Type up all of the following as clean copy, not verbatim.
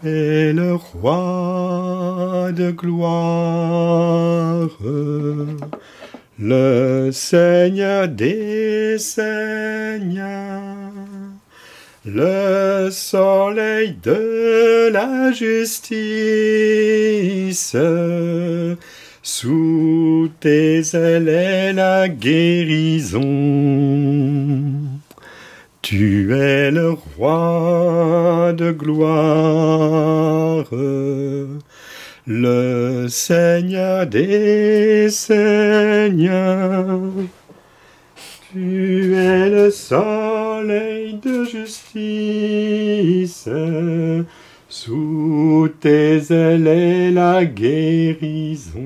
es le roi de gloire, le Seigneur des seigneurs, le soleil de la justice. Sous tes ailes est la guérison. Tu es le roi de gloire, le Seigneur des seigneurs. Tu es le soleil de justice. Sous tes ailes est la guérison.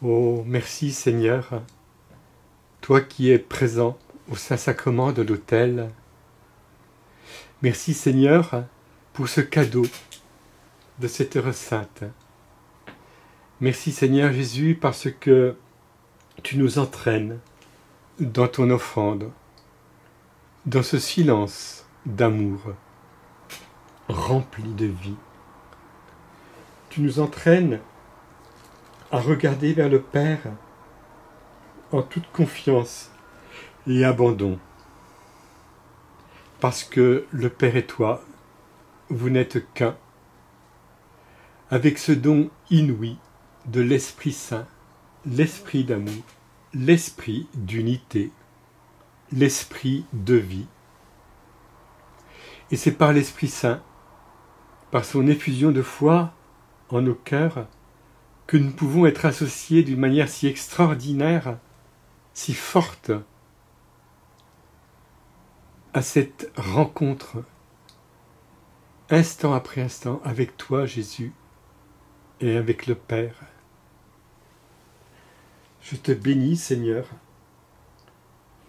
Oh, merci Seigneur, toi qui es présent au Saint-Sacrement de l'autel. Merci Seigneur pour ce cadeau de cette heure sainte. Merci Seigneur Jésus parce que tu nous entraînes dans ton offrande, dans ce silence d'amour rempli de vie. Tu nous entraînes à regarder vers le Père en toute confiance et abandon. Parce que le Père et toi, vous n'êtes qu'un, avec ce don inouï de l'Esprit Saint, l'Esprit d'amour, l'Esprit d'unité, l'Esprit de vie. Et c'est par l'Esprit Saint, par son effusion de foi en nos cœurs, que nous pouvons être associés d'une manière si extraordinaire, si forte, à cette rencontre, instant après instant, avec toi, Jésus, et avec le Père. Je te bénis, Seigneur,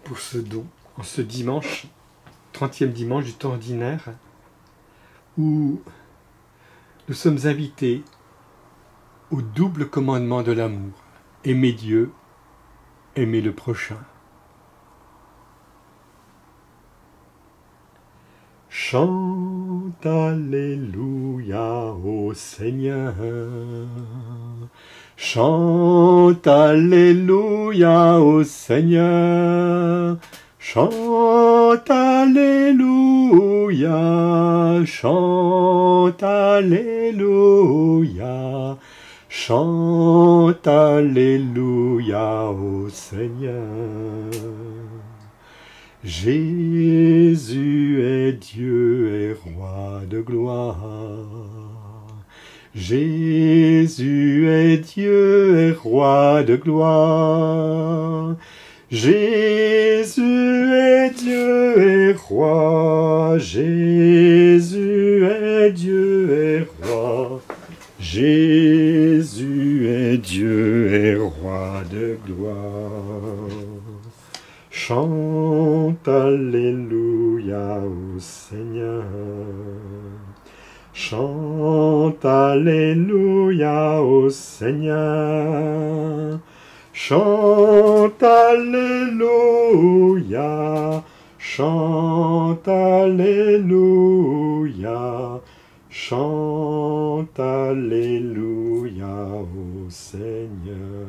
pour ce don, en ce dimanche, 30e dimanche du temps ordinaire, où nous sommes invités au double commandement de l'amour. Aimer Dieu, aimer le prochain. Chante Alléluia au Seigneur. Chante Alléluia au Seigneur. Chante Alléluia. Chante Alléluia. Chante Alléluia au Seigneur. Jésus est Dieu et roi de gloire. Jésus est Dieu et roi de gloire. Jésus est Dieu et roi. Jésus est Dieu et roi. Jésus est Dieu et roi de gloire. Chante Alléluia au Seigneur. Chante Alléluia au Seigneur. Chante Alléluia. Chante Alléluia. Chante Alléluia au Seigneur.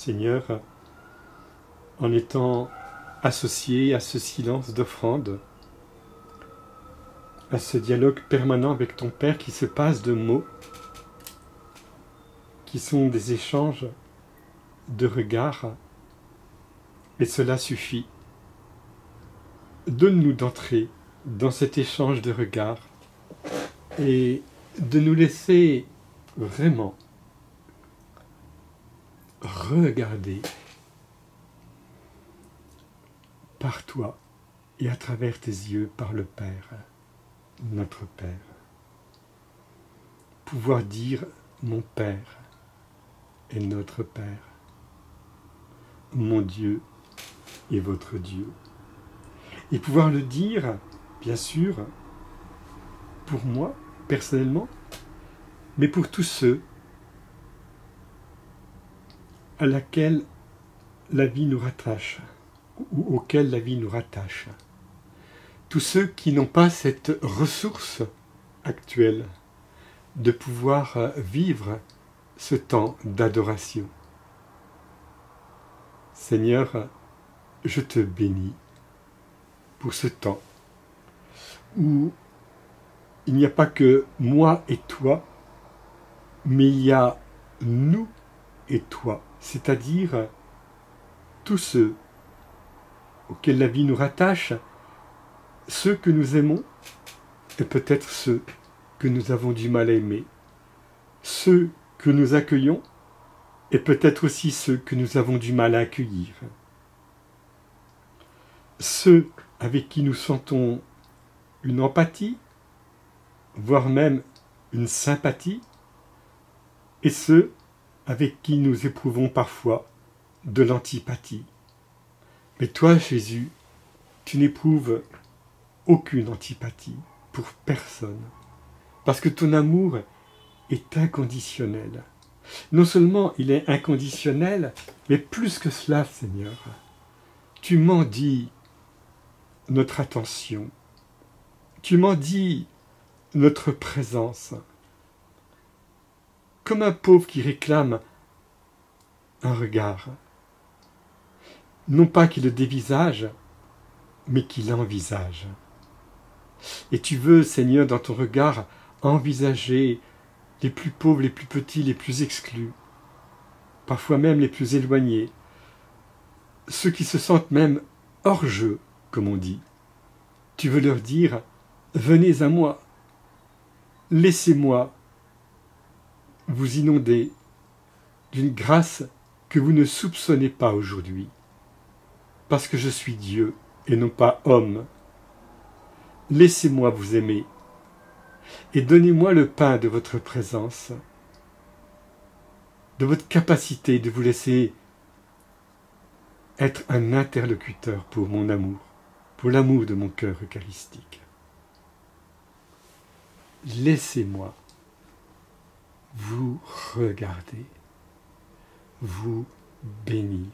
Seigneur, en étant associé à ce silence d'offrande, à ce dialogue permanent avec ton Père qui se passe de mots, qui sont des échanges de regards, et cela suffit. Donne-nous d'entrer dans cet échange de regards et de nous laisser vraiment regarder par toi et à travers tes yeux par le Père, notre Père. Pouvoir dire mon Père est notre Père, mon Dieu est votre Dieu. Et pouvoir le dire, bien sûr, pour moi, personnellement, mais pour tous ceux à laquelle la vie nous rattache, ou auxquels la vie nous rattache. Tous ceux qui n'ont pas cette ressource actuelle de pouvoir vivre ce temps d'adoration. Seigneur, je te bénis pour ce temps où il n'y a pas que moi et toi, mais il y a nous et toi, c'est-à-dire tous ceux auxquels la vie nous rattache, ceux que nous aimons et peut-être ceux que nous avons du mal à aimer, ceux que nous accueillons et peut-être aussi ceux que nous avons du mal à accueillir, ceux avec qui nous sentons une empathie, voire même une sympathie, et ceux avec qui nous éprouvons parfois de l'antipathie. Mais toi, Jésus, tu n'éprouves aucune antipathie pour personne, parce que ton amour est inconditionnel. Non seulement il est inconditionnel, mais plus que cela, Seigneur, tu m'en dis notre attention, tu m'en dis notre présence, comme un pauvre qui réclame un regard, non pas qu'il le dévisage, mais qu'il l'envisage. Et tu veux, Seigneur, dans ton regard, envisager les plus pauvres, les plus petits, les plus exclus, parfois même les plus éloignés, ceux qui se sentent même hors jeu, comme on dit. Tu veux leur dire, venez à moi, laissez-moi vous inonder d'une grâce que vous ne soupçonnez pas aujourd'hui, parce que je suis Dieu et non pas homme. Laissez-moi vous aimer et donnez-moi le pain de votre présence, de votre capacité de vous laisser être un interlocuteur pour mon amour, pour l'amour de mon cœur eucharistique. Laissez-moi vous regarder, vous bénir,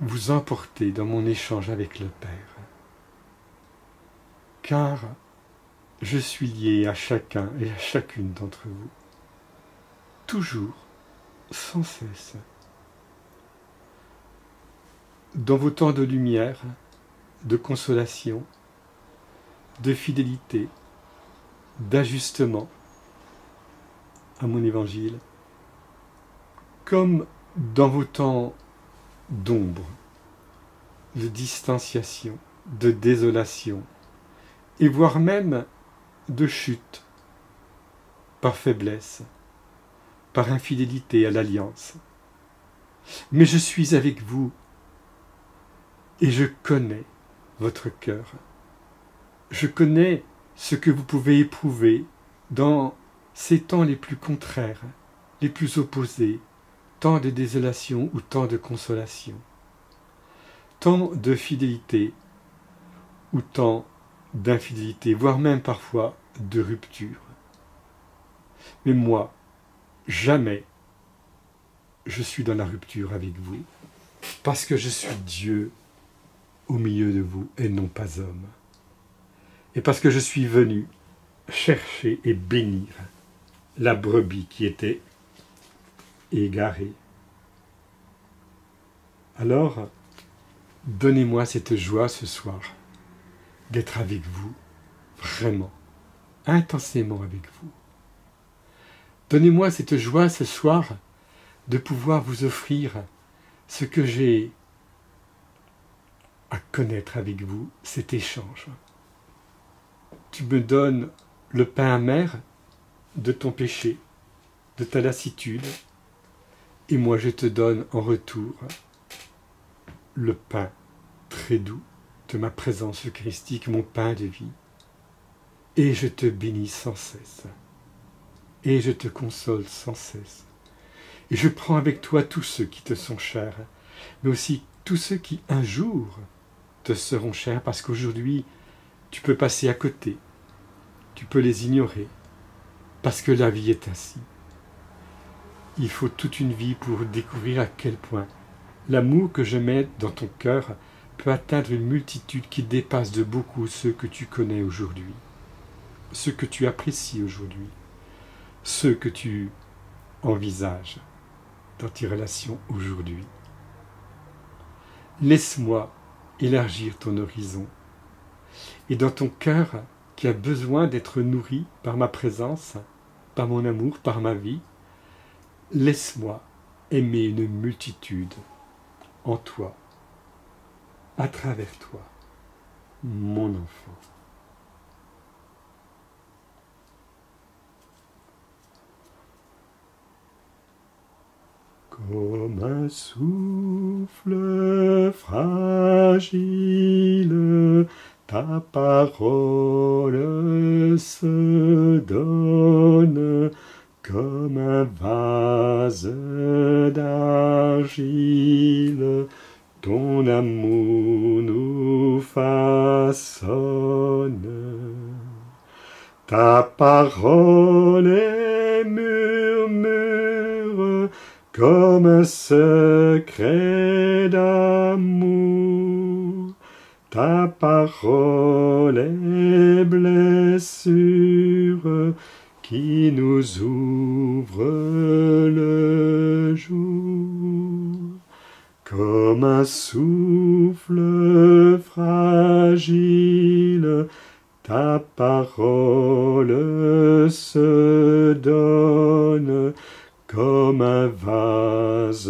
vous emporter dans mon échange avec le Père. Car je suis lié à chacun et à chacune d'entre vous, toujours, sans cesse. Dans vos temps de lumière, de consolation, de fidélité, d'ajustement à mon évangile, comme dans vos temps d'ombre, de distanciation, de désolation, et voire même de chute, par faiblesse, par infidélité à l'alliance. Mais je suis avec vous, et je connais votre cœur. Je connais ce que vous pouvez éprouver dans ces temps les plus contraires, les plus opposés, tant de désolation ou tant de consolation, tant de fidélité ou tant d'infidélité, voire même parfois de rupture. Mais moi, jamais je suis dans la rupture avec vous, parce que je suis Dieu au milieu de vous et non pas homme. Et parce que je suis venu chercher et bénir la brebis qui était égaré. Alors, donnez-moi cette joie ce soir d'être avec vous, vraiment, intensément avec vous. Donnez-moi cette joie ce soir de pouvoir vous offrir ce que j'ai à connaître avec vous, cet échange. Tu me donnes le pain amer de ton péché, de ta lassitude, et moi je te donne en retour le pain très doux de ma présence eucharistique, mon pain de vie. Et je te bénis sans cesse, et je te console sans cesse. Et je prends avec toi tous ceux qui te sont chers, mais aussi tous ceux qui un jour te seront chers, parce qu'aujourd'hui tu peux passer à côté, tu peux les ignorer, parce que la vie est ainsi. Il faut toute une vie pour découvrir à quel point l'amour que je mets dans ton cœur peut atteindre une multitude qui dépasse de beaucoup ceux que tu connais aujourd'hui, ceux que tu apprécies aujourd'hui, ceux que tu envisages dans tes relations aujourd'hui. Laisse-moi élargir ton horizon, et dans ton cœur qui a besoin d'être nourri par ma présence, par mon amour, par ma vie, laisse-moi aimer une multitude en toi, à travers toi, mon enfant. Comme un souffle fragile, ta parole se donne, comme un vase d'argile, ton amour nous façonne. Ta parole est murmure, comme un secret d'amour. Ta parole est blessure, qui nous ouvre le jour. Comme un souffle fragile, ta parole se donne, comme un vase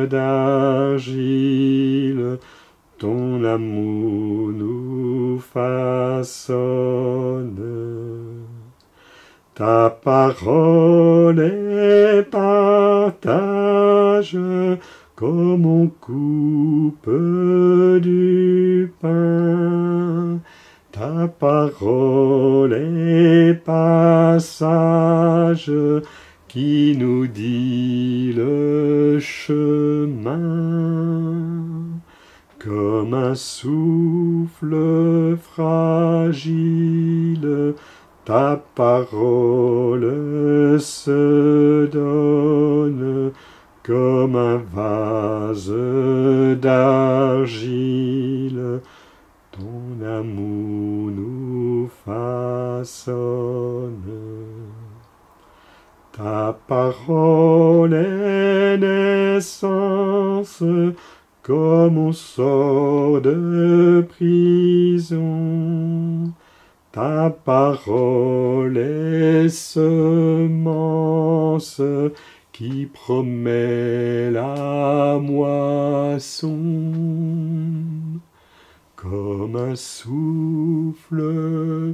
d'argile, ton amour nous façonne. Ta parole est partage, comme on coupe du pain. Ta parole est passage, qui nous dit le chemin. Comme un souffle fragile, ta parole se donne, comme un vase d'argile, ton amour nous façonne. Ta parole est naissance, comme on sort de prison. Ta parole est semence, qui promet la moisson. Comme un souffle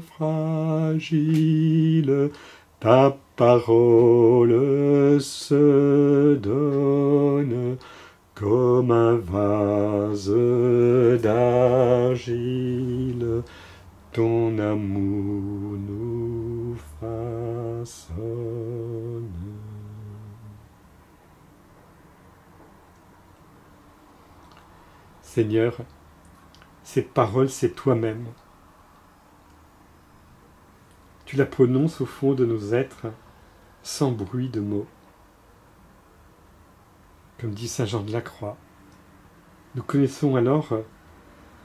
fragile, ta parole se donne, comme un vase d'argile, ton amour nous façonne. Seigneur, cette parole, c'est toi-même. Tu la prononces au fond de nos êtres, sans bruit de mots. Comme dit saint Jean de la Croix, nous connaissons alors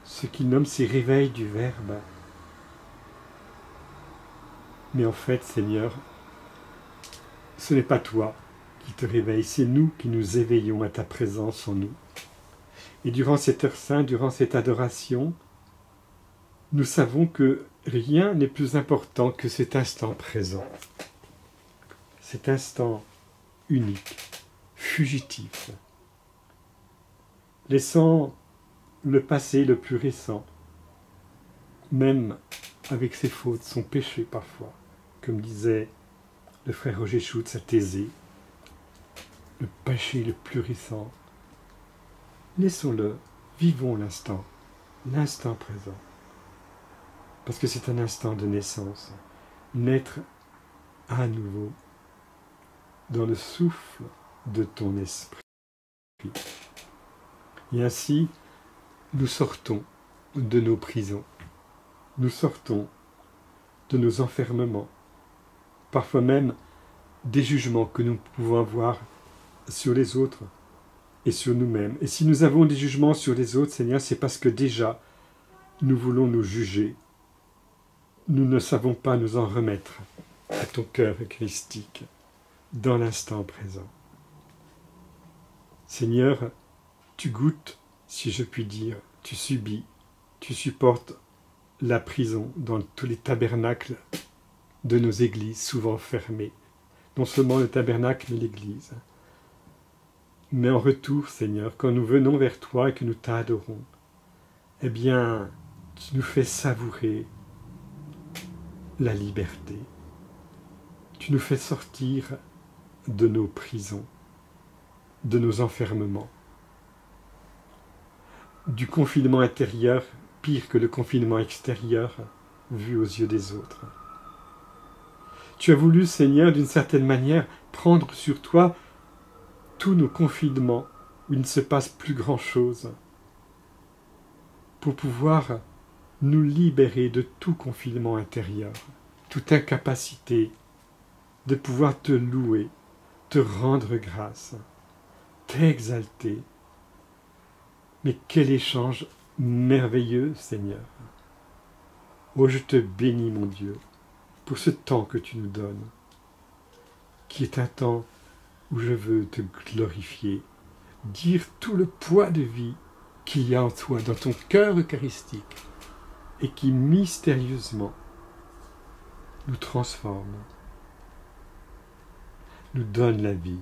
ce qu'il nomme ces réveils du Verbe. Mais en fait, Seigneur, ce n'est pas toi qui te réveille, c'est nous qui nous éveillons à ta présence en nous. Et durant cette heure sainte, durant cette adoration, nous savons que rien n'est plus important que cet instant présent, cet instant unique, fugitif, laissant le passé le plus récent, même avec ses fautes, son péché parfois, comme disait le frère Roger Schutz à Thésée, le péché le plus récent. Laissons-le, vivons l'instant présent, parce que c'est un instant de naissance, naître à nouveau dans le souffle de ton esprit. Et ainsi, nous sortons de nos prisons, nous sortons de nos enfermements, parfois même des jugements que nous pouvons avoir sur les autres et sur nous-mêmes. Et si nous avons des jugements sur les autres, Seigneur, c'est parce que déjà, nous voulons nous juger. Nous ne savons pas nous en remettre à ton cœur christique dans l'instant présent. Seigneur, tu goûtes, si je puis dire, tu subis, tu supportes la prison dans tous les tabernacles de nos églises, souvent fermées. Non seulement le tabernacle, mais l'église. Mais en retour, Seigneur, quand nous venons vers toi et que nous t'adorons, eh bien, tu nous fais savourer la liberté. Tu nous fais sortir de nos prisons, de nos enfermements, du confinement intérieur, pire que le confinement extérieur, vu aux yeux des autres. Tu as voulu, Seigneur, d'une certaine manière, prendre sur toi tous nos confinements où il ne se passe plus grand-chose, pour pouvoir nous libérer de tout confinement intérieur, toute incapacité de pouvoir te louer, te rendre grâce, t'exalter. Mais quel échange merveilleux, Seigneur! Oh, je te bénis, mon Dieu, pour ce temps que tu nous donnes, qui est un temps où je veux te glorifier, dire tout le poids de vie qu'il y a en toi, dans ton cœur eucharistique, et qui mystérieusement nous transforme, nous donne la vie.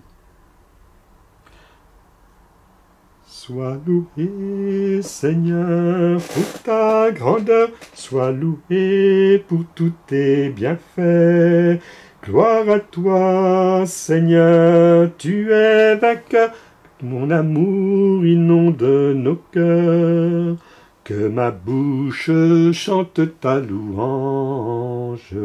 Sois loué, Seigneur, pour ta grandeur, sois loué pour tous tes bienfaits. Gloire à toi, Seigneur, tu es vainqueur, mon amour inonde nos cœurs. Que ma bouche chante ta louange.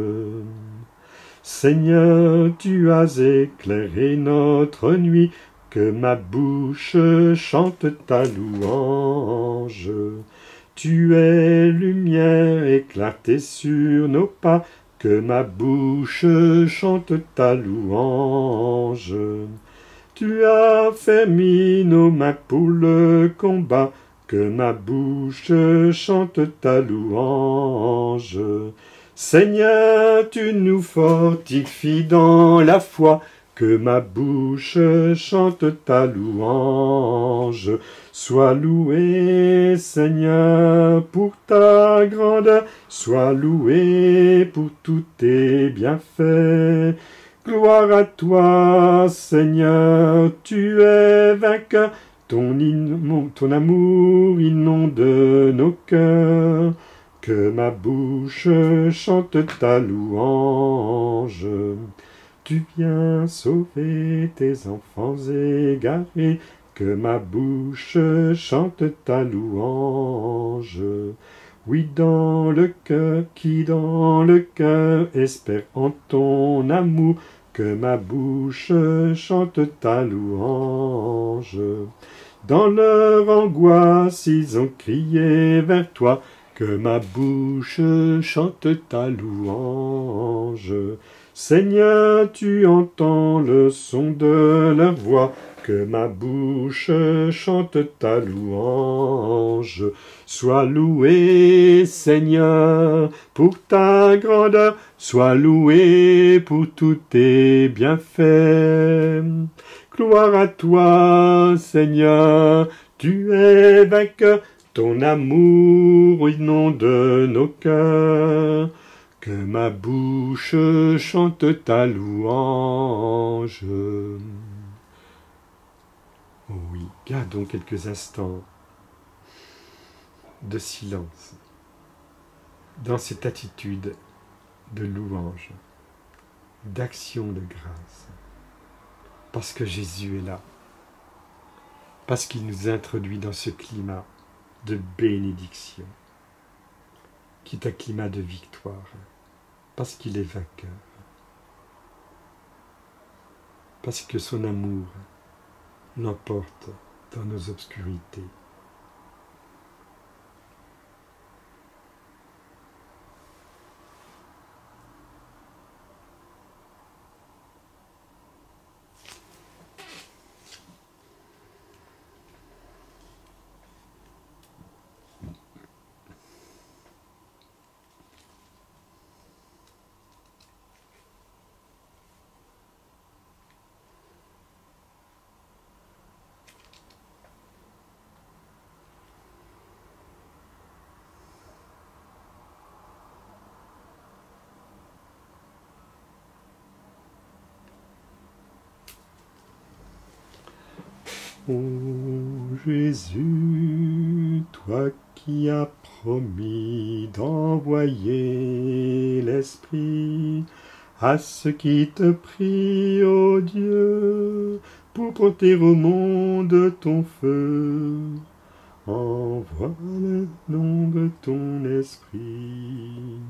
Seigneur, tu as éclairé notre nuit, que ma bouche chante ta louange. Tu es lumière éclatée sur nos pas, que ma bouche chante ta louange. Tu as fermé nos mains pour le combat, que ma bouche chante ta louange. Seigneur, tu nous fortifies dans la foi, que ma bouche chante ta louange. Sois loué, Seigneur, pour ta grandeur, sois loué pour tous tes bienfaits. Gloire à toi, Seigneur, tu es vainqueur, ton amour inonde nos cœurs. Que ma bouche chante ta louange. Tu viens sauver tes enfants égarés, que ma bouche chante ta louange. Oui, dans le cœur, qui dans le cœur espère en ton amour, que ma bouche chante ta louange. Dans leur angoisse, ils ont crié vers toi, que ma bouche chante ta louange. Seigneur, tu entends le son de leur voix, Que ma bouche chante ta louange. Sois loué, Seigneur, pour ta grandeur. Sois loué pour tous tes bienfaits. Gloire à toi, Seigneur, tu es vainqueur. Ton amour inonde nos cœurs. Que ma bouche chante ta louange. Oh oui, gardons quelques instants de silence dans cette attitude de louange, d'action de grâce, parce que Jésus est là, parce qu'il nous introduit dans ce climat de bénédiction, qui est un climat de victoire, parce qu'il est vainqueur, parce que son amour l'emporte dans nos obscurités. Ô Jésus, toi qui as promis d'envoyer l'Esprit à ceux qui te prient, ô Dieu, pour porter au monde ton feu, envoie le nom de ton Esprit.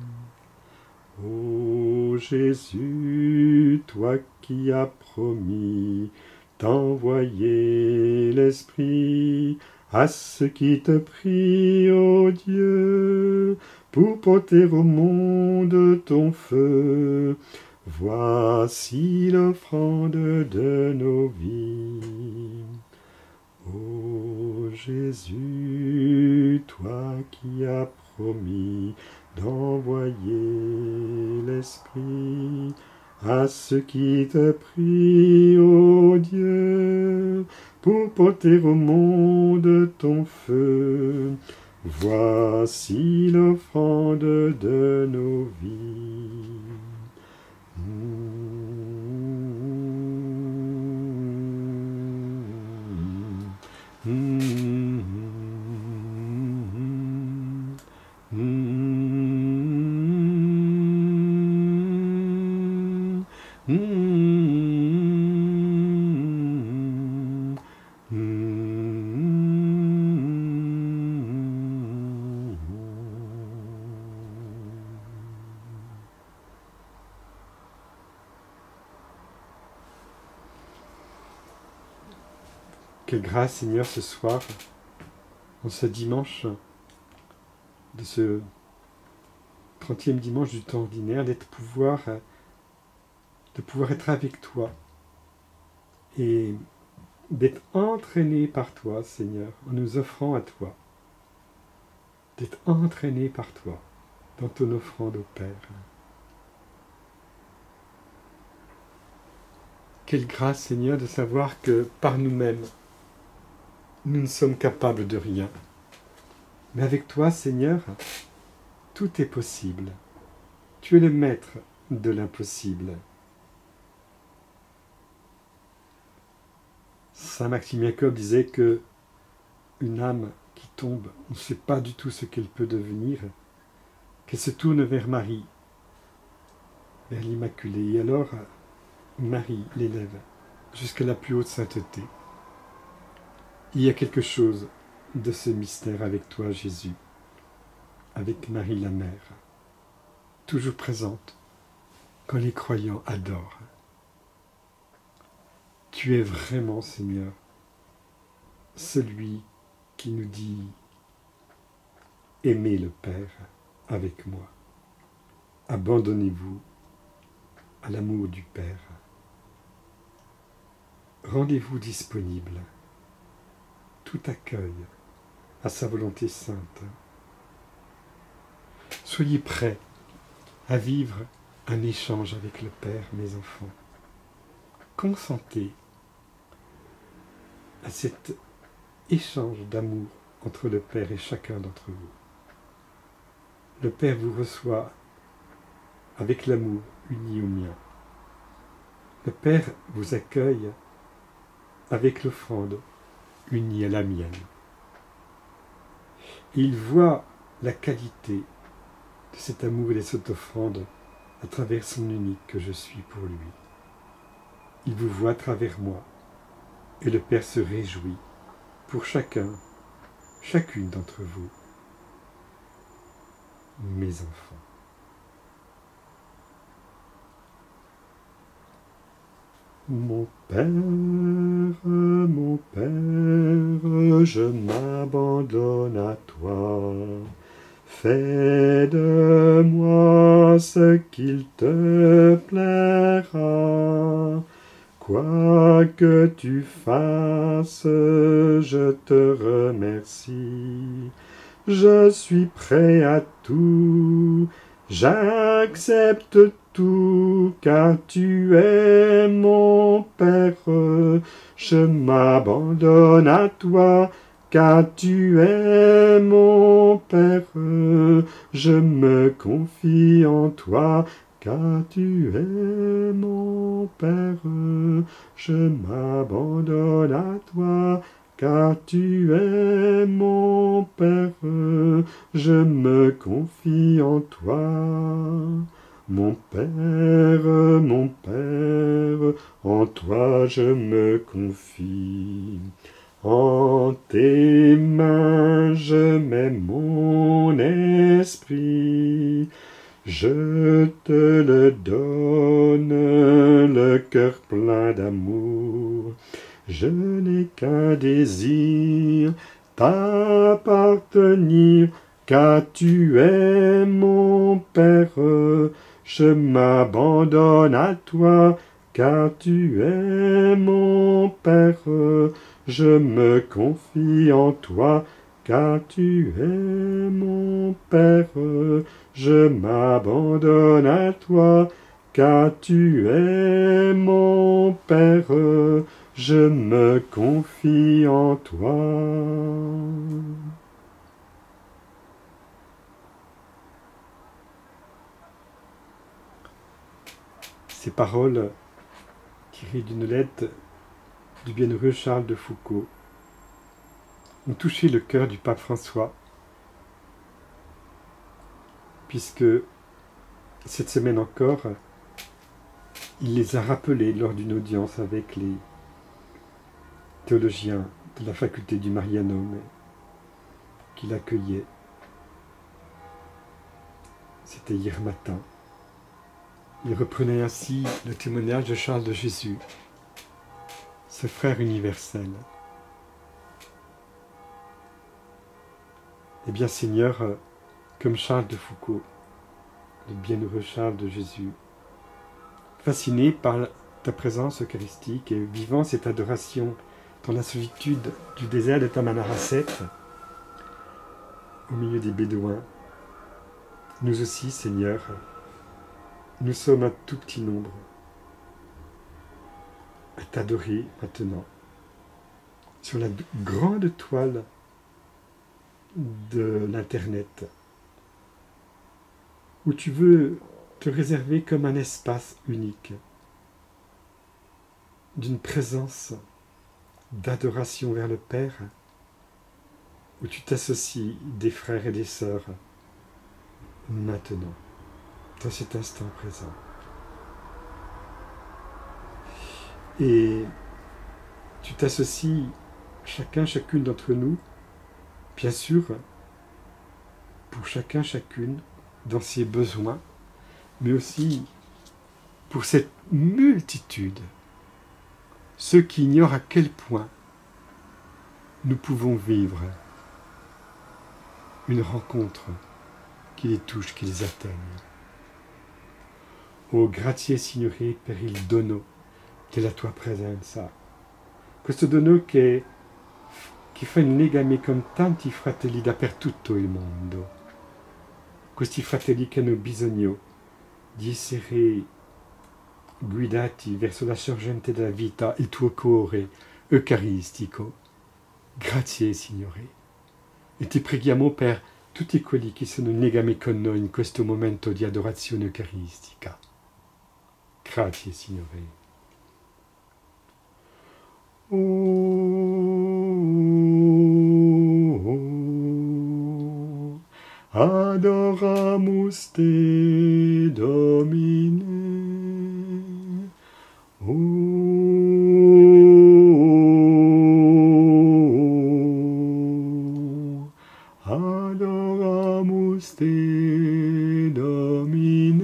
Ô Jésus, toi qui as promis d'envoyer l'Esprit à ceux qui te prient, ô Dieu, pour porter au monde ton feu. Voici l'offrande de nos vies. Ô Jésus, toi qui as promis d'envoyer l'Esprit à ceux qui te prient, ô Dieu, pour porter au monde ton feu. Voici l'offrande de nos vies. Quelle grâce, Seigneur, ce soir, en ce dimanche, de ce 30e dimanche du temps ordinaire, de pouvoir être avec toi et d'être entraîné par toi, Seigneur, en nous offrant à toi, d'être entraîné par toi dans ton offrande au Père. Quelle grâce, Seigneur, de savoir que par nous-mêmes, nous ne sommes capables de rien. Mais avec toi, Seigneur, tout est possible. Tu es le maître de l'impossible. Saint Maxime Jacob disait que une âme qui tombe, on ne sait pas du tout ce qu'elle peut devenir, qu'elle se tourne vers Marie, vers l'Immaculée, et alors Marie l'élève jusqu'à la plus haute sainteté. Il y a quelque chose de ce mystère avec toi, Jésus, avec Marie la Mère, toujours présente quand les croyants adorent. Tu es vraiment, Seigneur, celui qui nous dit « Aimez le Père avec moi. Abandonnez-vous à l'amour du Père. » rendez-vous disponible, tout accueil à sa volonté sainte. Soyez prêts à vivre un échange avec le Père, mes enfants. Consentez à cet échange d'amour entre le Père et chacun d'entre vous. Le Père vous reçoit avec l'amour uni au mien. Le Père vous accueille avec l'offrande unie à la mienne. Et il voit la qualité de cet amour et de cette offrande à travers son unique que je suis pour lui. Il vous voit à travers moi, et le Père se réjouit pour chacun, chacune d'entre vous, mes enfants. Mon Père, je m'abandonne à toi. Fais de moi ce qu'il te plaira. Quoi que tu fasses, je te remercie. Je suis prêt à tout, j'accepte tout, car tu es mon Père. Je m'abandonne à toi, car tu es mon Père. Je me confie en toi, car tu es mon Père. Je m'abandonne à toi, car tu es mon Père, je me confie en toi. Mon Père, en toi je me confie. En tes mains je mets mon esprit. Je te le donne, le cœur plein d'amour. Je n'ai qu'un désir, t'appartenir, car tu es mon Père. Je m'abandonne à toi, car tu es mon Père. Je me confie en toi, car tu es mon Père. Je m'abandonne à toi, car tu es mon Père. Je me confie en toi. Ces paroles tirées d'une lettre du bienheureux Charles de Foucauld ont touché le cœur du pape François, puisque cette semaine encore, il les a rappelés lors d'une audience avec les théologiens de la faculté du Marianum qu'il accueillait. C'était hier matin. Il reprenait ainsi le témoignage de Charles de Jésus, ce frère universel. Eh bien, Seigneur, comme Charles de Foucauld, le bienheureux Charles de Jésus, fasciné par ta présence eucharistique et vivant cette adoration dans la solitude du désert de Tamanrasset, au milieu des Bédouins, nous aussi, Seigneur, nous sommes un tout petit nombre à t'adorer maintenant sur la grande toile de l'Internet, où tu veux te réserver comme un espace unique d'une présence d'adoration vers le Père, où tu t'associes des frères et des sœurs maintenant, dans cet instant présent. Et tu t'associes chacune d'entre nous, bien sûr, pour chacune, dans ses besoins, mais aussi pour cette multitude, ceux qui ignorent à quel point nous pouvons vivre une rencontre qui les touche, qui les atteigne. O grazie Signore per il dono della tua presenza questo dono che fa il legame con tanti fratelli dappertutto il mondo, questi fratelli che hanno bisogno di essere guidati verso la sorgente della vita, il tuo cuore eucaristico. Grazie Signore, e ti preghiamo per tutti quelli che sono in legame con noi in questo momento di adorazione eucaristica. Grazie Signore. Adoramus te, Domine. Adoramus te, Domine.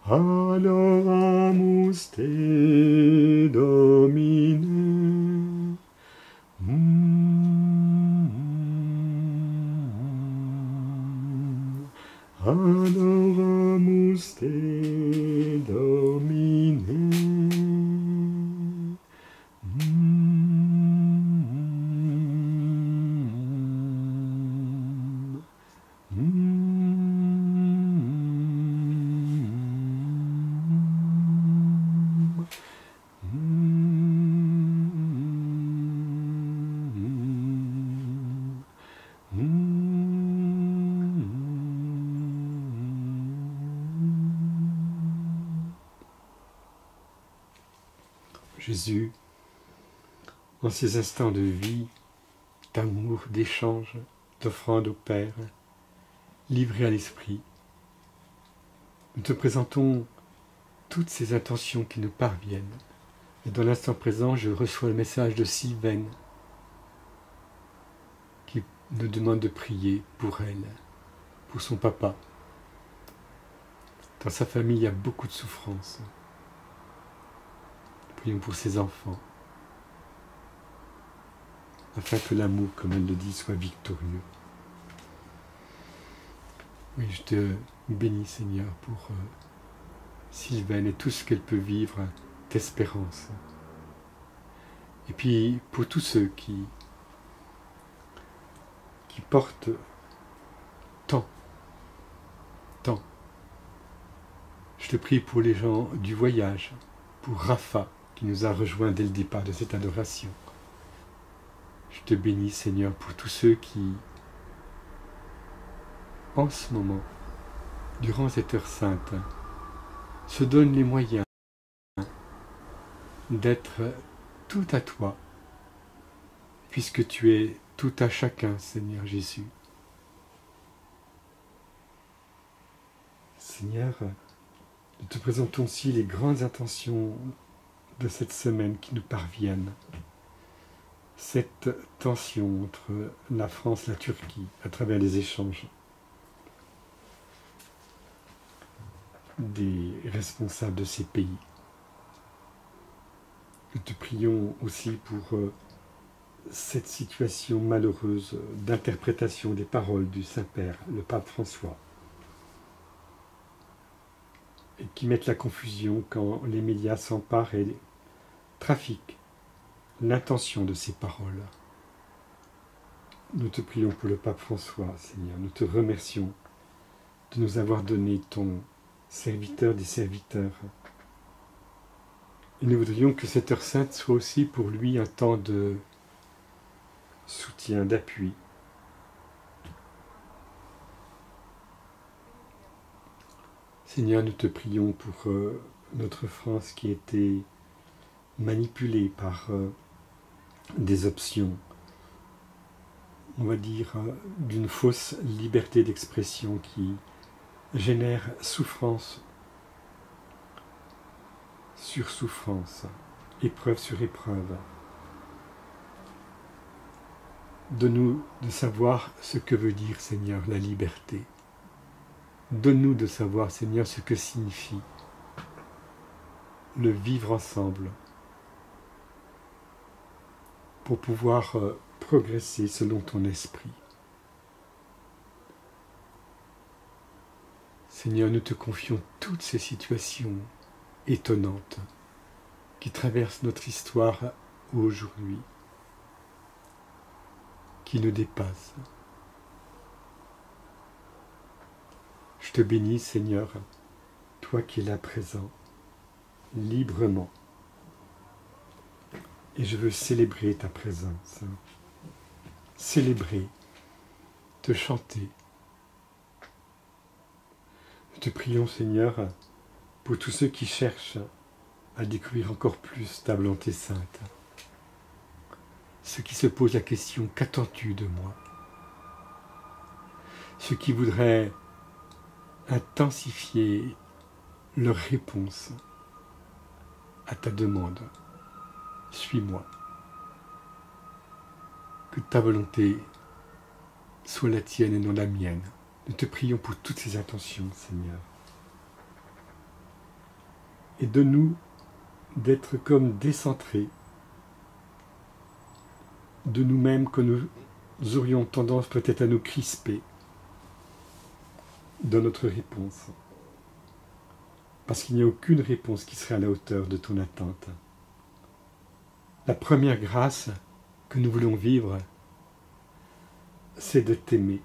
Adoramus te, Domine. Adoramus te, Domine. Jésus, en ces instants de vie, d'amour, d'échange, d'offrande au Père, livrés à l'Esprit, nous te présentons toutes ces intentions qui nous parviennent. Et dans l'instant présent, je reçois le message de Sylvaine qui nous demande de prier pour elle, pour son papa. Dans sa famille, il y a beaucoup de souffrance. Prions pour ses enfants, afin que l'amour, comme elle le dit, soit victorieux. Oui, je te bénis, Seigneur, pour Sylvaine et tout ce qu'elle peut vivre d'espérance. Et puis, pour tous ceux qui portent tant, je te prie pour les gens du voyage, pour Rafa, qui nous a rejoints dès le départ de cette adoration. Je te bénis, Seigneur, pour tous ceux qui, en ce moment, durant cette heure sainte, se donnent les moyens d'être tout à toi, puisque tu es tout à chacun, Seigneur Jésus. Seigneur, nous te présentons aussi les grandes intentions de cette semaine qui nous parviennent. Cette tension entre la France et la Turquie à travers les échanges des responsables de ces pays. Nous te prions aussi pour cette situation malheureuse d'interprétation des paroles du Saint-Père, le pape François, et qui mettent la confusion quand les médias s'emparent et trafiquent l'intention de ces paroles. Nous te prions pour le pape François, Seigneur. Nous te remercions de nous avoir donné ton serviteur des serviteurs. Et nous voudrions que cette heure sainte soit aussi pour lui un temps de soutien, d'appui. Seigneur, nous te prions pour notre France qui a été manipulée par des options, on va dire, d'une fausse liberté d'expression qui génère souffrance sur souffrance, épreuve sur épreuve. Donne-nous de savoir ce que veut dire, Seigneur, la liberté. Donne-nous de savoir, Seigneur, ce que signifie le vivre ensemble pour pouvoir progresser selon ton esprit. Seigneur, nous te confions toutes ces situations étonnantes qui traversent notre histoire aujourd'hui, qui nous dépassent. Je te bénis, Seigneur, toi qui es là présent, librement. Et je veux célébrer ta présence, célébrer, te chanter. Nous te prions, Seigneur, pour tous ceux qui cherchent à découvrir encore plus ta volonté sainte. Ceux qui se posent la question, qu'attends-tu de moi? Ceux qui voudraient intensifier leur réponse à ta demande. Suis-moi. Que ta volonté soit la tienne et non la mienne. Nous te prions pour toutes ces intentions, Seigneur. Et donne-nous d'être comme décentrés de nous-mêmes, que nous aurions tendance peut-être à nous crisper dans notre réponse. Parce qu'il n'y a aucune réponse qui serait à la hauteur de ton attente. La première grâce que nous voulons vivre, c'est de t'aimer,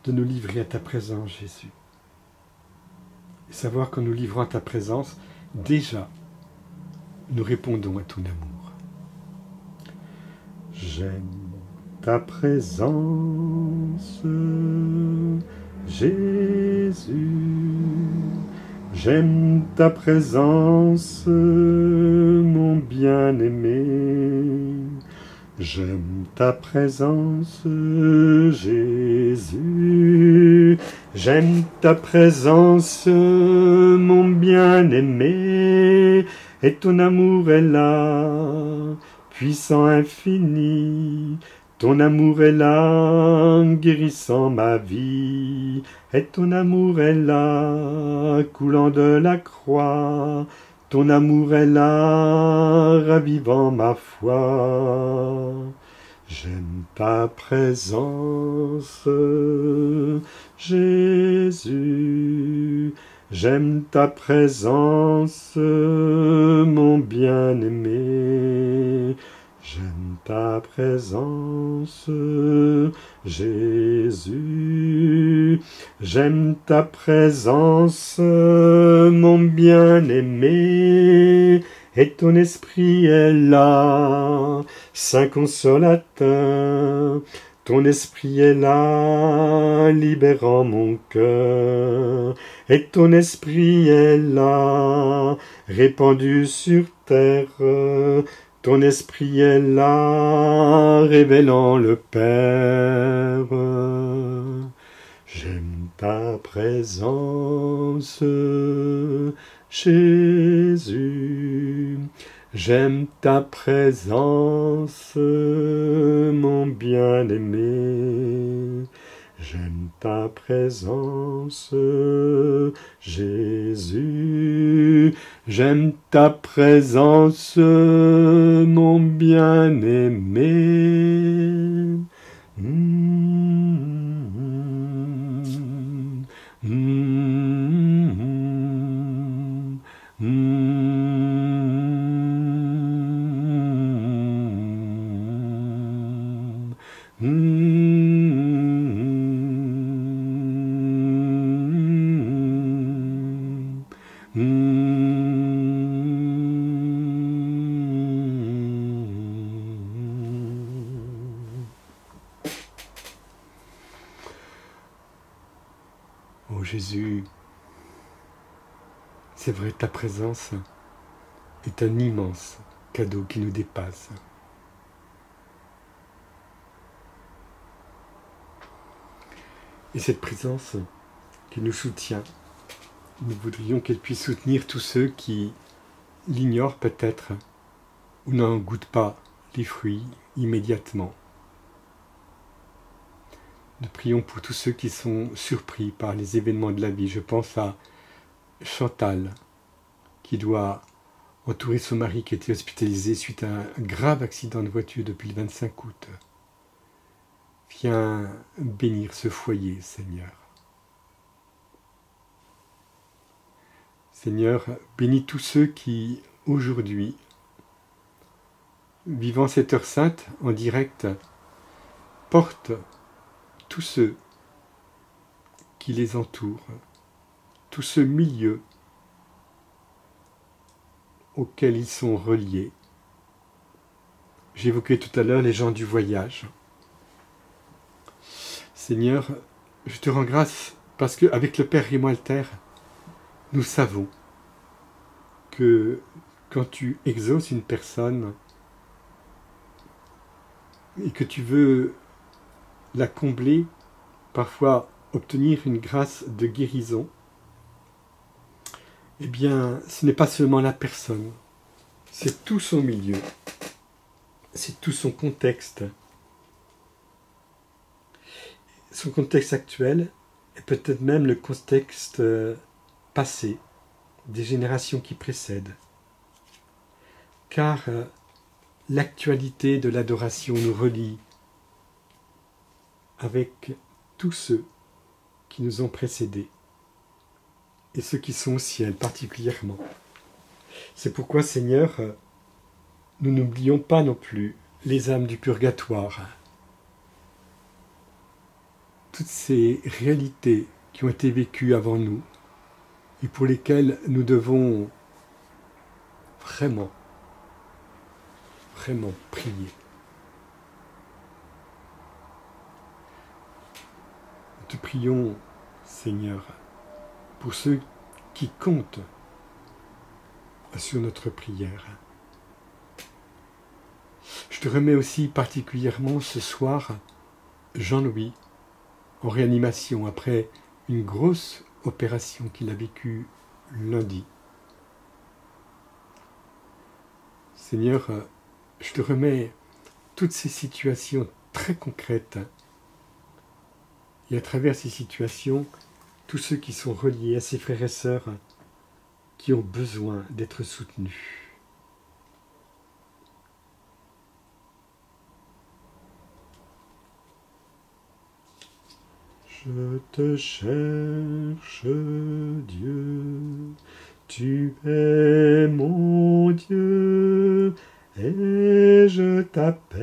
de nous livrer à ta présence, Jésus. Et savoir qu'en nous livrant à ta présence, déjà, nous répondons à ton amour. J'aime ta présence, Jésus. J'aime ta présence, mon bien-aimé. J'aime ta présence, Jésus. J'aime ta présence, mon bien-aimé. Et ton amour est là, puissant infini. Ton amour est là, guérissant ma vie. Et ton amour est là, coulant de la croix. Ton amour est là, ravivant ma foi. J'aime ta présence, Jésus. J'aime ta présence, mon bien-aimé. J'aime ta présence, Jésus. J'aime ta présence, mon bien-aimé. Et ton esprit est là, Saint Consolateur. Ton esprit est là, libérant mon cœur. Et ton esprit est là, répandu sur terre. Ton esprit est là, révélant le Père. J'aime ta présence, Jésus. J'aime ta présence, mon bien-aimé. J'aime ta présence, Jésus. J'aime ta présence, mon bien-aimé. Oh Jésus, c'est vrai, ta présence est un immense cadeau qui nous dépasse. Et cette présence qui nous soutient, nous voudrions qu'elle puisse soutenir tous ceux qui l'ignorent peut-être ou n'en goûtent pas les fruits immédiatement. Nous prions pour tous ceux qui sont surpris par les événements de la vie. Je pense à Chantal, qui doit entourer son mari qui était hospitalisé suite à un grave accident de voiture depuis le 25 août. viens bénir ce foyer, Seigneur. Seigneur, bénis tous ceux qui, aujourd'hui, vivant cette heure sainte en direct, portent tous ceux qui les entourent, tout ce milieu auquel ils sont reliés. J'évoquais tout à l'heure les gens du voyage. Seigneur, je te rends grâce parce qu'avec le Père Raymond Alter, nous savons que quand tu exauces une personne et que tu veux la combler, parfois obtenir une grâce de guérison, eh bien, ce n'est pas seulement la personne, c'est tout son milieu, c'est tout son contexte actuel, et peut-être même le contexte passé, des générations qui précèdent. Car l'actualité de l'adoration nous relie avec tous ceux qui nous ont précédés, et ceux qui sont au ciel particulièrement. C'est pourquoi, Seigneur, nous n'oublions pas non plus les âmes du purgatoire, toutes ces réalités qui ont été vécues avant nous, et pour lesquelles nous devons vraiment prier. Nous te prions, Seigneur, pour ceux qui comptent sur notre prière. Je te remets aussi particulièrement ce soir Jean-Louis en réanimation après une grosse opération qu'il a vécue lundi. Seigneur, je te remets toutes ces situations très concrètes et à travers ces situations, tous ceux qui sont reliés à ces frères et sœurs qui ont besoin d'être soutenus. Je te cherche, Dieu, tu es mon Dieu, et je t'appelle,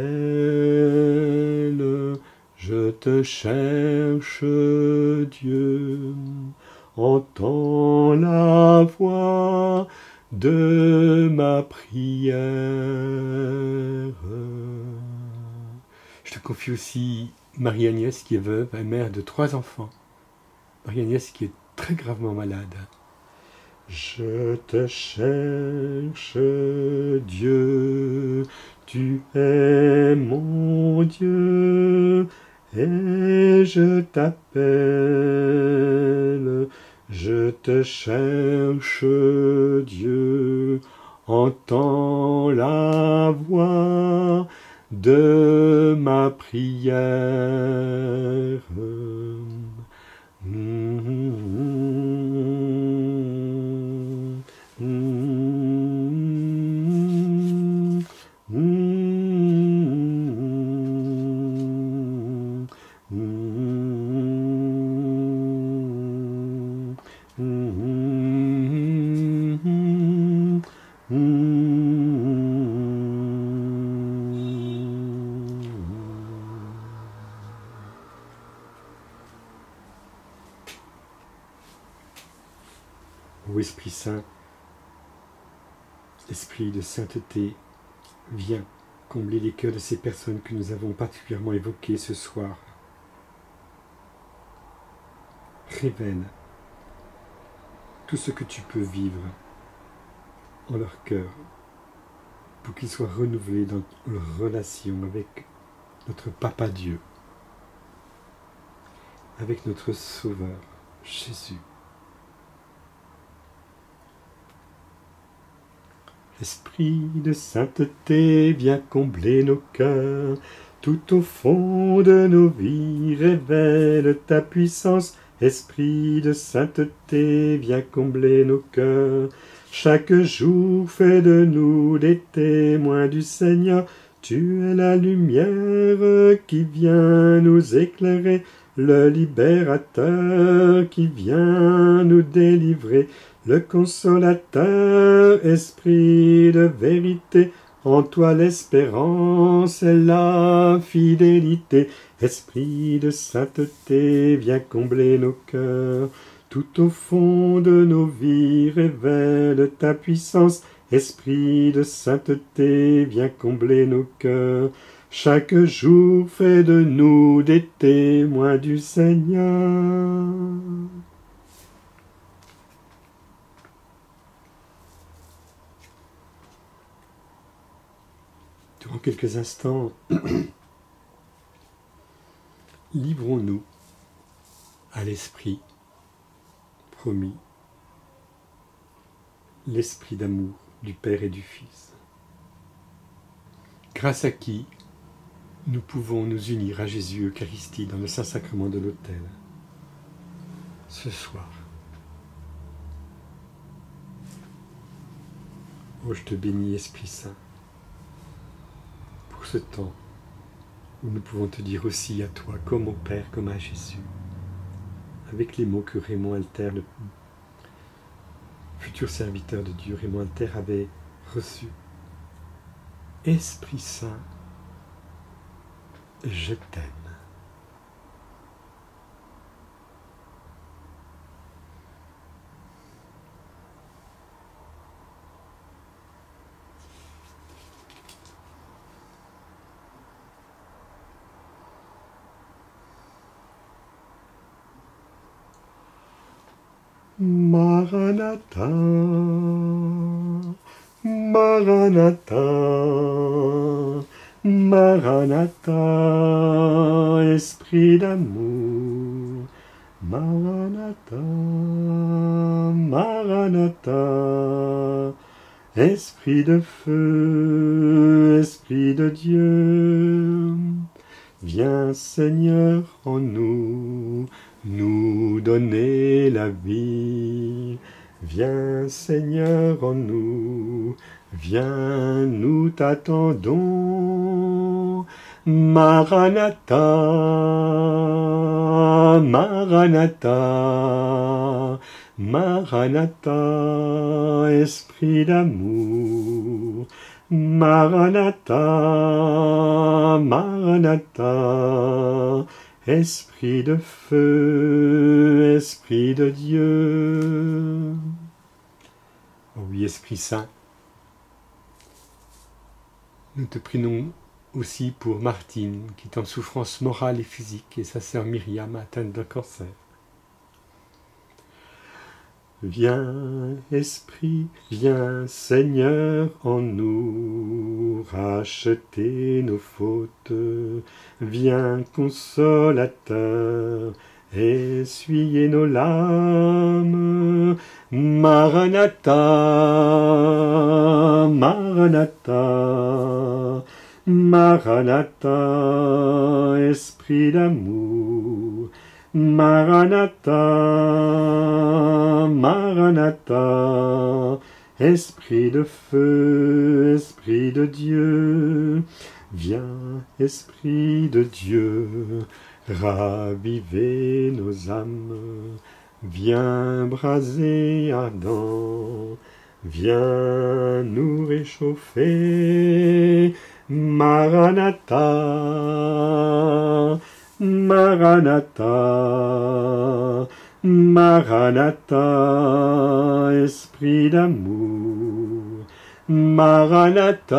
je te cherche, Dieu, entends la voix de ma prière. Je te confie aussi Marie-Agnès qui est veuve et mère de 3 enfants. Marie-Agnès qui est très gravement malade. Je te cherche, Dieu, tu es mon Dieu, et je t'appelle. Je te cherche, Dieu, entends la voix de ma prière. Ô Esprit Saint, Esprit de sainteté, viens combler les cœurs de ces personnes que nous avons particulièrement évoquées ce soir. Révèle tout ce que tu peux vivre en leur cœur pour qu'ils soient renouvelés dans leur relation avec notre Papa Dieu, avec notre Sauveur, Jésus. Esprit de sainteté, viens combler nos cœurs, tout au fond de nos vies, révèle ta puissance. Esprit de sainteté, viens combler nos cœurs, chaque jour fais de nous des témoins du Seigneur, Tu es la lumière qui vient nous éclairer, le libérateur qui vient nous délivrer, le consolateur, esprit de vérité, en toi l'espérance et la fidélité. Esprit de sainteté, viens combler nos cœurs. Tout au fond de nos vies, révèle ta puissance. Esprit de sainteté, viens combler nos cœurs. Chaque jour fait de nous des témoins du Seigneur. Durant quelques instants, livrons-nous à l'Esprit promis, l'Esprit d'amour du Père et du Fils, grâce à qui nous pouvons nous unir à Jésus Eucharistie dans le Saint-Sacrement de l'autel. Ce soir, oh, je te bénis, Esprit Saint, pour ce temps où nous pouvons te dire aussi à toi, comme au Père, comme à Jésus, avec les mots que Raymond Alter, le futur serviteur de Dieu, Raymond Alter, avait reçus. Esprit Saint, je t'aime. Maranatha, Maranatha, Maranatha, Esprit d'amour, Maranatha, Maranatha, Esprit de feu, Esprit de Dieu, viens Seigneur en nous, nous donner la vie. Viens Seigneur en nous, viens, nous t'attendons. Maranatha, Maranatha, Maranatha, Esprit d'amour. Maranatha, Maranatha, Esprit de feu, Esprit de Dieu. Oh oui, Esprit Saint, nous te prions aussi pour Martine, qui est en souffrance morale et physique, et sa sœur Myriam, atteinte d'un cancer. Viens, Esprit, viens, Seigneur, en nous, racheter nos fautes. Viens, consolateur, essuyer nos larmes. Maranatha, Maranatha, Maranatha, Esprit d'amour. Maranatha, Maranatha, Esprit de feu, Esprit de Dieu, viens, Esprit de Dieu, raviver nos âmes, viens braser ardent, viens nous réchauffer, Maranatha, Maranatha, Maranatha, Esprit d'amour. Maranatha,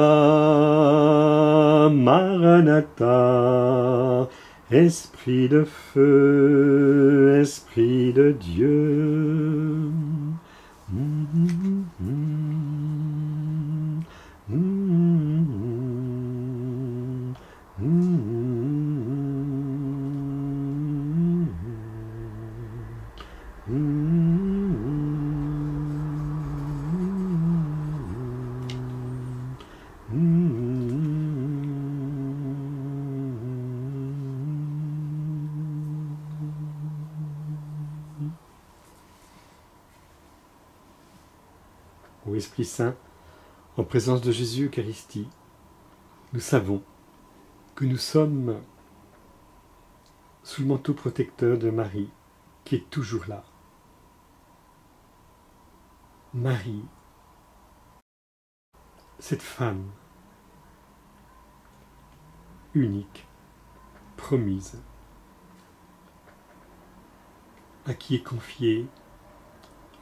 Maranatha, Esprit de feu, Esprit de Dieu. Ô Esprit Saint, en présence de Jésus Eucharistie, Nous savons que nous sommes sous le manteau protecteur de Marie, qui est toujours là. Marie, cette femme unique, promise, à qui est confié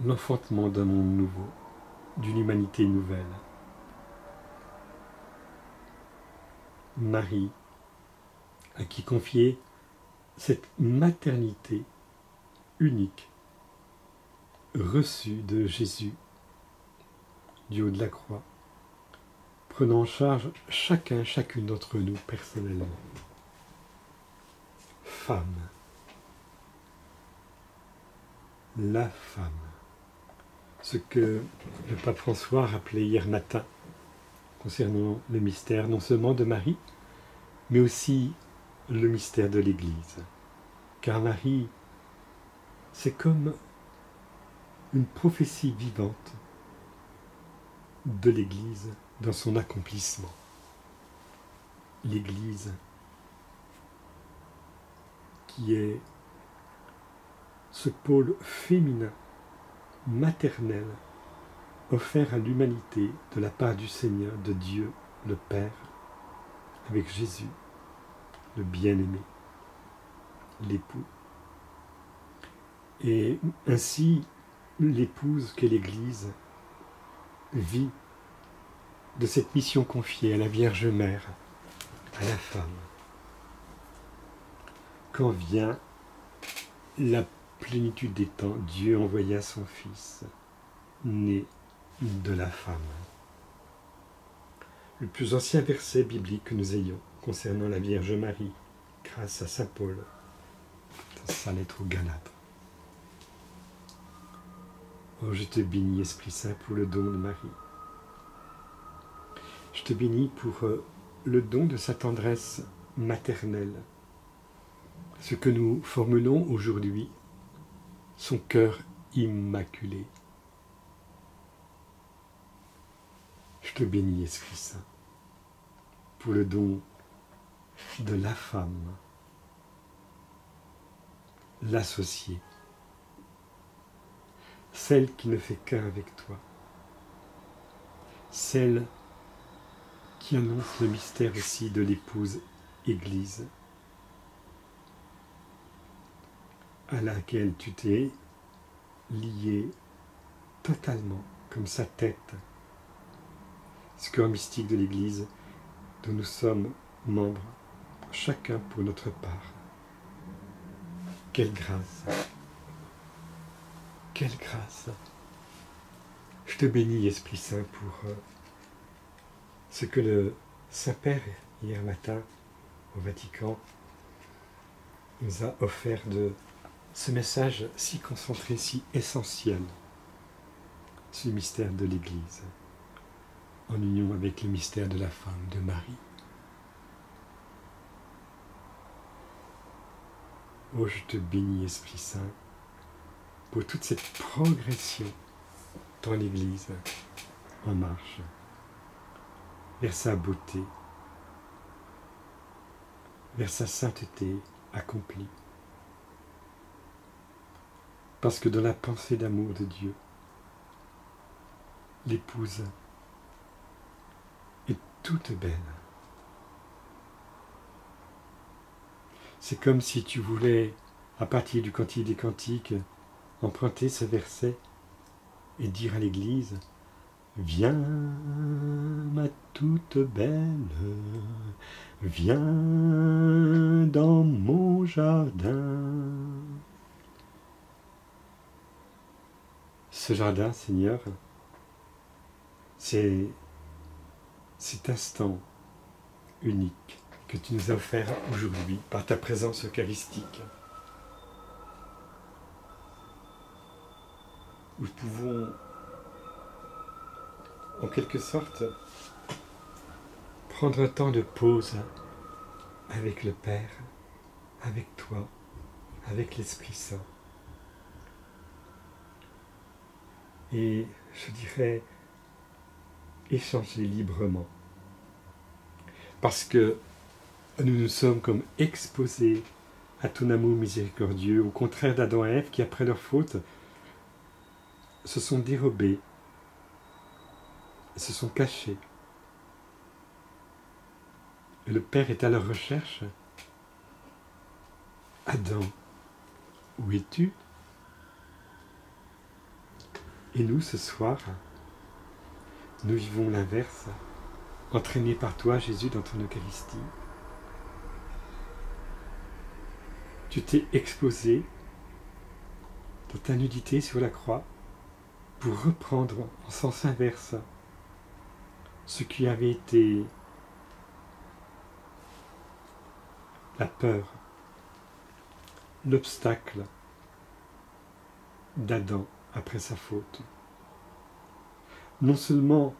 l'enfantement d'un monde nouveau, d'une humanité nouvelle. Marie, à qui confier cette maternité unique, reçue de Jésus du haut de la croix, prenant en charge chacune d'entre nous personnellement. Femme, la femme, ce que le pape François rappelait hier matin concernant le mystère non seulement de Marie, mais aussi le mystère de l'Église. Car Marie, c'est comme une prophétie vivante de l'Église dans son accomplissement. L'Église qui est ce pôle féminin, maternel, offert à l'humanité de la part du Seigneur, de Dieu, le Père, avec Jésus, le bien-aimé, l'époux. Et ainsi, l'épouse qu'est l'Église vit de cette mission confiée à la Vierge Mère, à la femme. Quand vient la plénitude des temps, Dieu envoya son Fils, né de la femme. Le plus ancien verset biblique que nous ayons concernant la Vierge Marie, grâce à saint Paul, dans sa lettre aux Galates. Oh, je te bénis, Esprit Saint, pour le don de Marie. Je te bénis pour le don de sa tendresse maternelle, ce que nous formulons aujourd'hui, son cœur immaculé. Je te bénis, Esprit Saint, pour le don de la femme, l'associée, celle qui ne fait qu'un avec toi, celle qui annonce le mystère aussi de l'épouse Église, à laquelle tu t'es lié totalement, comme sa tête, ce cœur mystique de l'Église dont nous sommes membres, chacun pour notre part. Quelle grâce! Quelle grâce! Je te bénis, Esprit Saint, pour ce que le Saint-Père, hier matin, au Vatican, nous a offert de ce message si concentré, si essentiel, ce mystère de l'Église, en union avec le mystère de la femme, de Marie. Oh, je te bénis, Esprit Saint, pour toute cette progression dans l'Église en marche vers sa beauté, vers sa sainteté accomplie. Parce que dans la pensée d'amour de Dieu, l'épouse est toute belle. C'est comme si tu voulais, à partir du Cantique des Cantiques, emprunter ce verset et dire à l'Église: viens, ma toute belle, viens dans mon jardin. Ce jardin, Seigneur, c'est cet instant unique que tu nous as offert aujourd'hui par ta présence eucharistique, où nous pouvons en quelque sorte prendre un temps de pause avec le Père, avec toi, avec l'Esprit Saint. Et je dirais échanger librement parce que nous nous sommes comme exposés à ton amour miséricordieux, au contraire d'Adam et Ève qui, après leur faute, se sont dérobés, se sont cachés. Et le Père est à leur recherche. Adam, où es-tu? Et nous, ce soir, nous vivons l'inverse, entraînés par toi, Jésus, dans ton Eucharistie. Tu t'es exposé dans ta nudité sur la croix pour reprendre en sens inverse ce qui avait été la peur, l'obstacle d'Adam après sa faute. Non seulement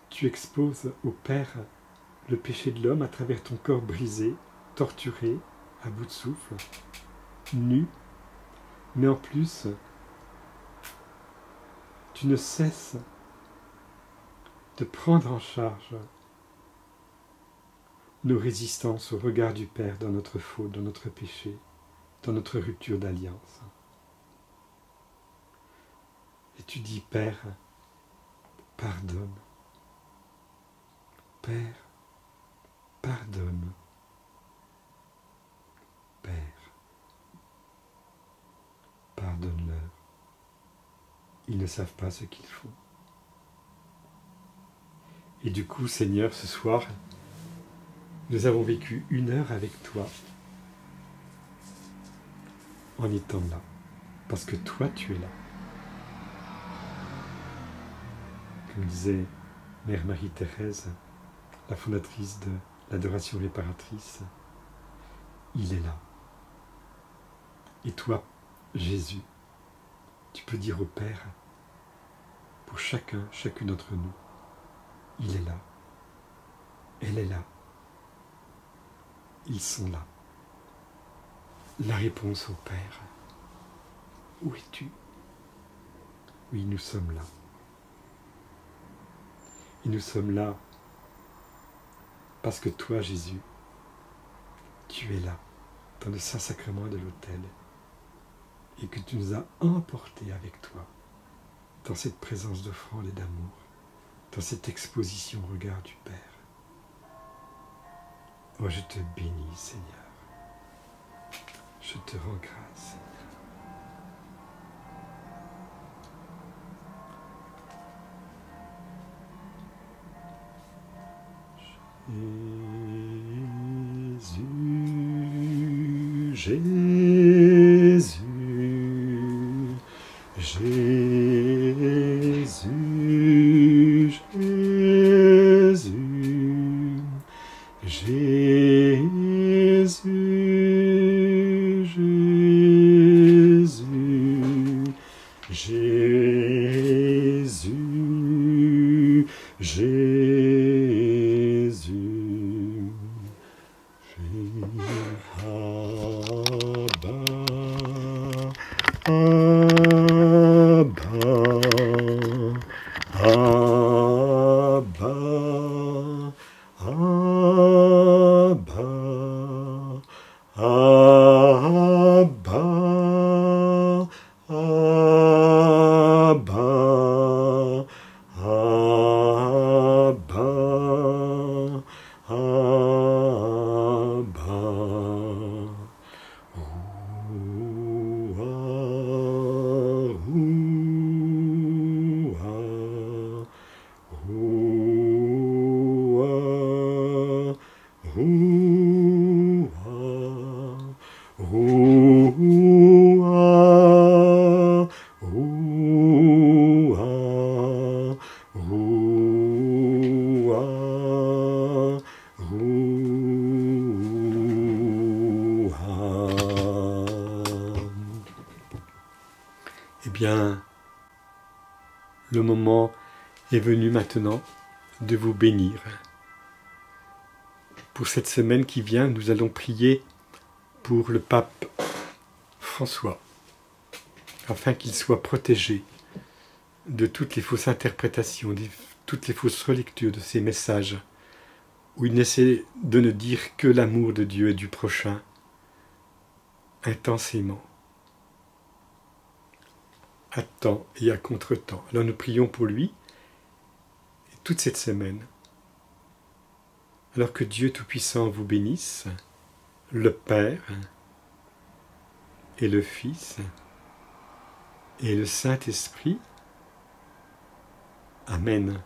tu exposes au Père le péché de l'homme à travers ton corps brisé, torturé, à bout de souffle, nu, mais en plus, tu ne cesses de prendre en charge nos résistances au regard du Père dans notre faute, dans notre péché, dans notre rupture d'alliance. Et tu dis, Père, pardonne. Père, pardonne. Père, pardonne-leur. Ils ne savent pas ce qu'ils font. Et du coup, Seigneur, ce soir, nous avons vécu 1 heure avec toi en étant là, parce que toi, tu es là. Comme disait Mère Marie-Thérèse, la fondatrice de l'adoration réparatrice, il est là. Et toi, Jésus, tu peux dire au Père, pour chacune d'entre nous, il est là, elle est là, ils sont là. La réponse au Père, où es-tu? Oui, nous sommes là. Et nous sommes là parce que toi, Jésus, tu es là, dans le Saint-Sacrement de l'autel, et que tu nous as emportés avec toi dans cette présence d'offrande et d'amour, dans cette exposition au regard du Père. Oh, je te bénis, Seigneur. Je te rends grâce, Seigneur. Jésus, Jésus, Jésus, Jésus, Jésus, Jésus, Jésus, Eh bien, le moment est venu maintenant de vous bénir. Pour cette semaine qui vient, nous allons prier pour le pape François, afin qu'il soit protégé de toutes les fausses interprétations, de toutes les fausses relectures de ces messages où il n'essaie de ne dire que l'amour de Dieu et du prochain, intensément, à temps et à contre-temps. Alors nous prions pour lui toute cette semaine. Alors que Dieu Tout-Puissant vous bénisse, le Père et le Fils et le Saint-Esprit. Amen.